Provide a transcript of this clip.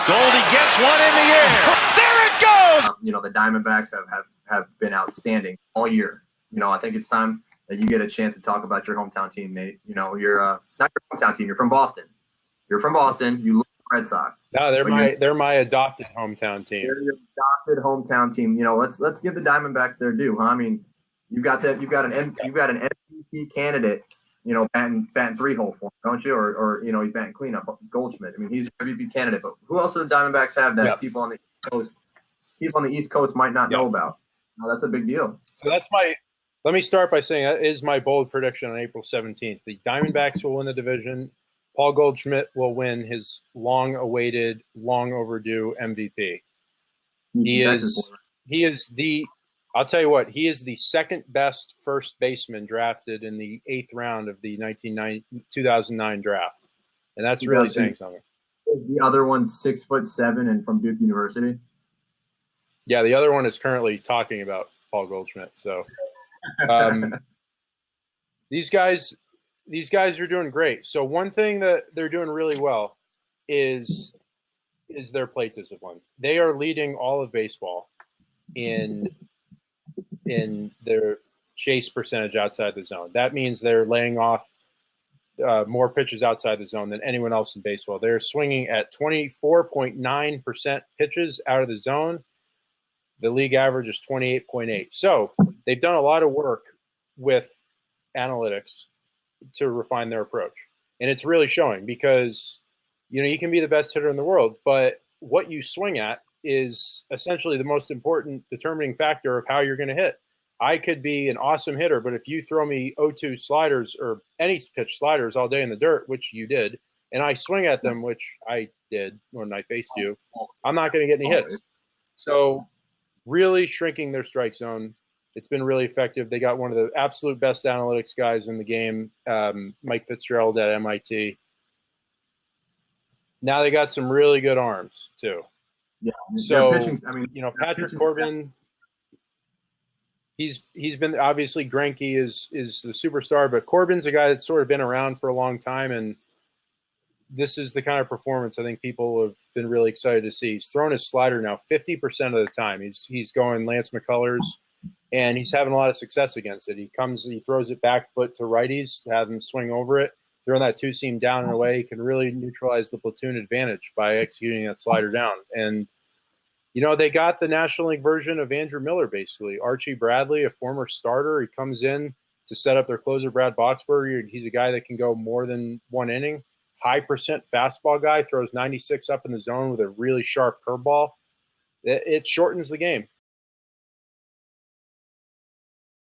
Goldie gets one in the air. There it goes! The Diamondbacks have been outstanding all year. I think it's time that you get a chance to talk about your hometown team, Nate. You're not your hometown team. You're from Boston. You love the Red Sox. No, they're my adopted hometown team. They're your adopted hometown team. Let's give the Diamondbacks their due, huh? I mean, you've got an MVP candidate. Batting 3-hole for him, don't you? Or he's batting cleanup. Goldschmidt. I mean, he's an MVP candidate. But who else do the Diamondbacks have that people on the East Coast might not know about? That's a big deal. So let me start by saying that is my bold prediction on April 17th. The Diamondbacks will win the division. Paul Goldschmidt will win his long-awaited, long-overdue MVP. I'll tell you what, he is the second best first baseman drafted in the 8th round of the 2009 draft. And that's really saying something. The other one's 6'7" and from Duke University. Yeah, the other one is currently talking about Paul Goldschmidt. So these guys are doing great. So one thing that they're doing really well is their plate discipline. They are leading all of baseball in their chase percentage outside the zone. That means they're laying off more pitches outside the zone than anyone else in baseball. They're swinging at 24.9% pitches out of the zone. The league average is 28.8. So they've done a lot of work with analytics to refine their approach. And it's really showing because, you can be the best hitter in the world, but what you swing at is essentially the most important determining factor of how you're going to hit. I could be an awesome hitter, but if you throw me 0-2 sliders or any pitch sliders all day in the dirt, which you did, and I swing at them, which I did when I faced you, I'm not going to get any hits. So really shrinking their strike zone. It's been really effective. They got one of the absolute best analytics guys in the game, Mike Fitzgerald at MIT. Now they got some really good arms too. Yeah. So, Patrick Corbin, he's been obviously Greinke is the superstar, but Corbin's a guy that's sort of been around for a long time, and this is the kind of performance I think people have been really excited to see. He's thrown his slider now 50% of the time. He's going Lance McCullers, and he's having a lot of success against it. He throws it back foot to righties to have them swing over it. Throwing that two-seam down in a way, he can really neutralize the platoon advantage by executing that slider down. And, they got the National League version of Andrew Miller, basically. Archie Bradley, a former starter. He comes in to set up their closer, Brad Boxberger. He's a guy that can go more than one inning. High percent fastball guy, throws 96 up in the zone with a really sharp curveball. It shortens the game.